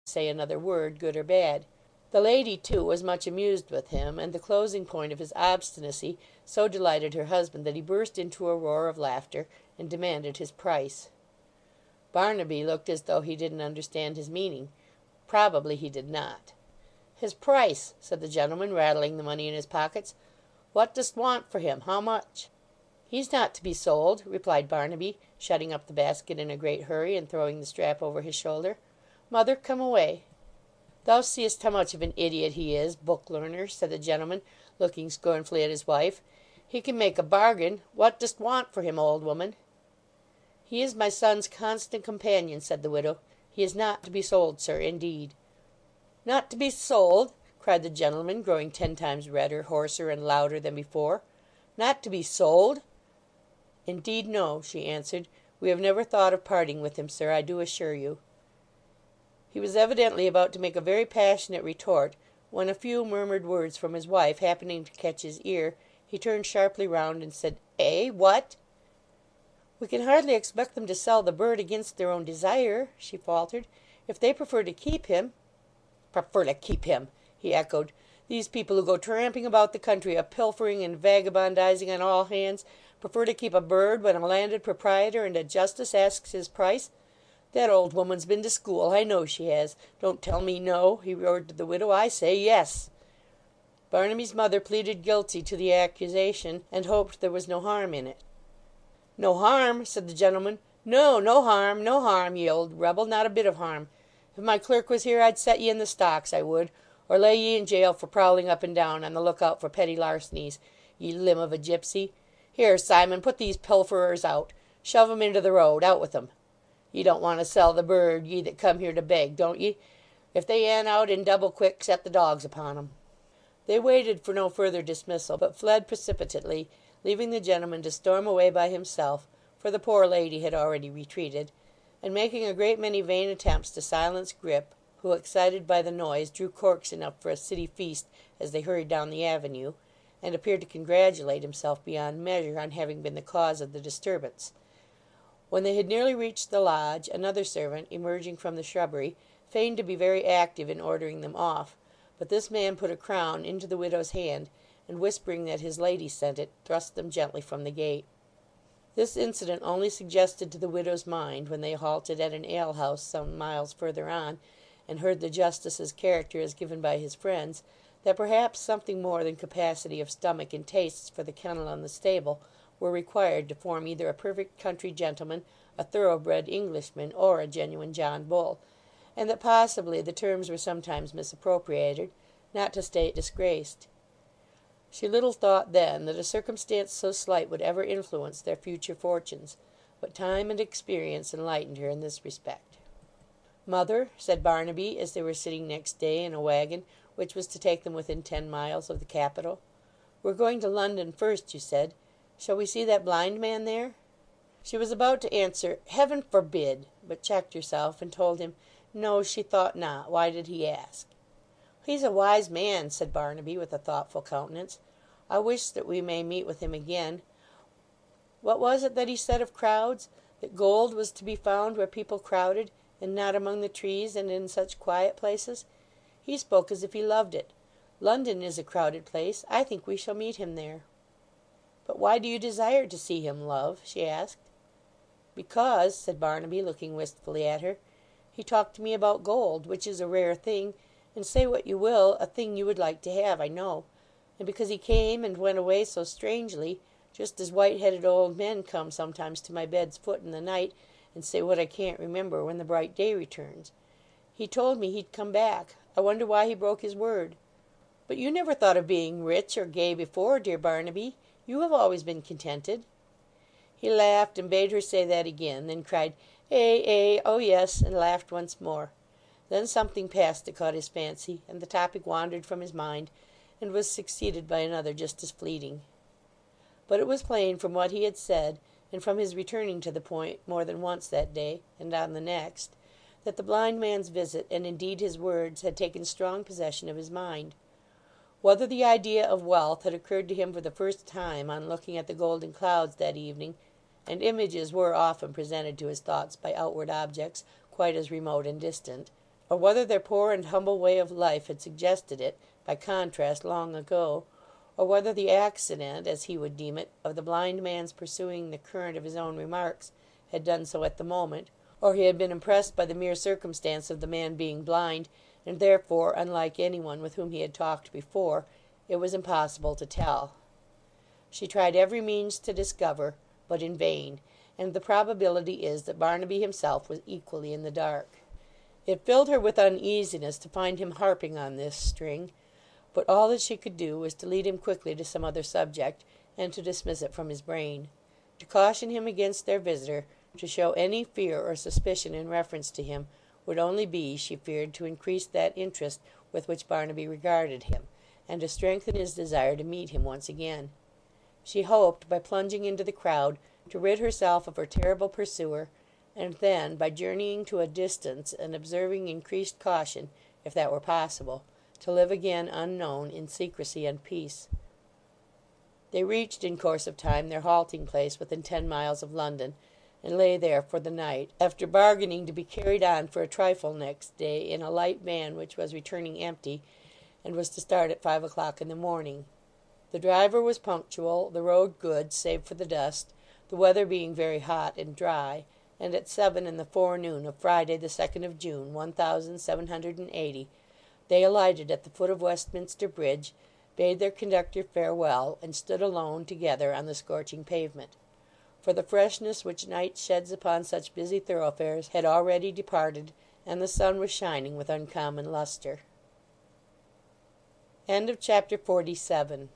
say another word, good or bad. The lady, too, was much amused with him, and the closing point of his obstinacy so delighted her husband that he burst into a roar of laughter, and demanded his price. Barnaby looked as though he didn't understand his meaning. Probably he did not. "His price," said the gentleman, rattling the money in his pockets. "What dost want for him? How much?" "He's not to be sold," replied Barnaby, shutting up the basket in a great hurry, and throwing the strap over his shoulder. "Mother, come away." "Thou seest how much of an idiot he is, book learner," said the gentleman, looking scornfully at his wife. "He can make a bargain. What dost want for him, old woman?" "He is my son's constant companion," said the widow. "He is not to be sold, sir, indeed." "Not to be sold!" cried the gentleman, growing 10 times redder, hoarser, and louder than before. "Not to be sold!" "Indeed, no," she answered. "We have never thought of parting with him, sir, I do assure you." He was evidently about to make a very passionate retort, when a few murmured words from his wife happening to catch his ear, he turned sharply round and said, "Eh? What?" "We can hardly expect them to sell the bird against their own desire," she faltered. "If they prefer to keep him—" "Prefer to keep him!" he echoed. "These people who go tramping about the country a-pilfering and vagabondizing on all hands, prefer to keep a bird when a landed proprietor and a justice asks his price! That old woman's been to school, I know she has. Don't tell me no," he roared to the widow. "I say yes." Barnaby's mother pleaded guilty to the accusation, and hoped there was no harm in it. "No harm!" said the gentleman. "No, no harm, no harm, ye old rebel, not a bit of harm. If my clerk was here I'd set ye in the stocks, I would, or lay ye in jail for prowling up and down on the look out for petty larcenies, ye limb of a gipsy. Here, Simon, put these pilferers out. Shove 'em into the road. Out with 'em. Ye don't want to sell the bird, ye that come here to beg, don't ye? If they an't out in double quick, set the dogs upon 'em." They waited for no further dismissal, but fled precipitately, leaving the gentleman to storm away by himself, for the poor lady had already retreated, and making a great many vain attempts to silence Grip, who, excited by the noise, drew corks enough for a city feast as they hurried down the avenue, and appeared to congratulate himself beyond measure on having been the cause of the disturbance. When they had nearly reached the lodge, another servant, emerging from the shrubbery, feigned to be very active in ordering them off, but this man put a crown into the widow's hand, and whispering that his lady sent it, thrust them gently from the gate. This incident only suggested to the widow's mind, when they halted at an alehouse some miles further on, and heard the justice's character as given by his friends, that perhaps something more than capacity of stomach and tastes for the kennel and the stable were required to form either a perfect country gentleman, a thoroughbred Englishman, or a genuine John Bull, and that possibly the terms were sometimes misappropriated, not to state disgraced. She little thought then that a circumstance so slight would ever influence their future fortunes, but time and experience enlightened her in this respect. "Mother," said Barnaby, as they were sitting next day in a waggon which was to take them within 10 miles of the capital, "we're going to London first, you said. Shall we see that blind man there?" She was about to answer, "Heaven forbid!" but checked herself, and told him, no, she thought not. Why did he ask? "He's a wise man," said Barnaby, with a thoughtful countenance. "I wish that we may meet with him again. What was it that he said of crowds? That gold was to be found where people crowded, and not among the trees and in such quiet places? He spoke as if he loved it. London is a crowded place. I think we shall meet him there." "But why do you desire to see him, love?" she asked. "Because," said Barnaby, looking wistfully at her, "he talked to me about gold, which is a rare thing, and, say what you will, a thing you would like to have, I know; and because he came and went away so strangely, just as white-headed old men come sometimes to my bed's foot in the night, and say what I can't remember when the bright day returns. He told me he'd come back. I wonder why he broke his word." "But you never thought of being rich or gay before, dear Barnaby. You have always been contented." He laughed, and bade her say that again, then cried, oh yes," and laughed once more. Then something passed that caught his fancy, and the topic wandered from his mind, and was succeeded by another just as fleeting. But it was plain from what he had said, and from his returning to the point more than once that day, and on the next, that the blind man's visit, and indeed his words, had taken strong possession of his mind. Whether the idea of wealth had occurred to him for the first time on looking at the golden clouds that evening, and images were often presented to his thoughts by outward objects quite as remote and distant, or whether their poor and humble way of life had suggested it, by contrast, long ago, or whether the accident, as he would deem it, of the blind man's pursuing the current of his own remarks had done so at the moment, or he had been impressed by the mere circumstance of the man being blind, and therefore unlike any one with whom he had talked before, it was impossible to tell. She tried every means to discover, but in vain, and the probability is that Barnaby himself was equally in the dark. It filled her with uneasiness to find him harping on this string, but all that she could do was to lead him quickly to some other subject, and to dismiss it from his brain. To caution him against their visitor, to show any fear or suspicion in reference to him, would only be, she feared, to increase that interest with which Barnaby regarded him, and to strengthen his desire to meet him once again. She hoped, by plunging into the crowd, to rid herself of her terrible pursuer, and then, by journeying to a distance and observing increased caution, if that were possible, to live again unknown, in secrecy and peace. They reached, in course of time, their halting place within 10 miles of London, and lay there for the night, after bargaining to be carried on for a trifle next day in a light van which was returning empty, and was to start at 5 o'clock in the morning. The driver was punctual, the road good, save for the dust, the weather being very hot and dry, and at 7 in the forenoon of Friday the 2nd of June, 1780, they alighted at the foot of Westminster Bridge, bade their conductor farewell, and stood alone together on the scorching pavement. For the freshness which night sheds upon such busy thoroughfares had already departed, and the sun was shining with uncommon lustre. Chapter 47